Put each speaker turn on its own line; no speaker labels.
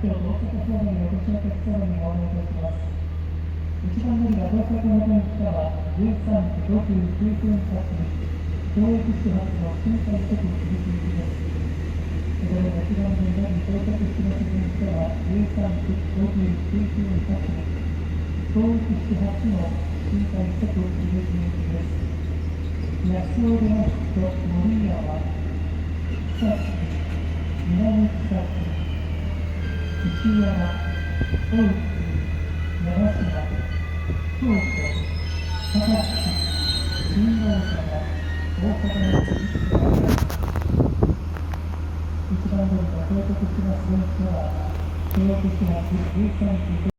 京都大阪方面のご乗客様にご案内いたします。一番乗りが大阪の方に来たは13区5級9分発です。東駅始発の新快速響き行きです。それで一番乗りが到着しますに来たは13区5級9分発です。東駅始発の新快速響き行きです。安尾出ますと森山、草津、南草津、石山、大津、長島、京都、高槻、新大阪、大阪の一番乗りが到着します電車は、京都市発13区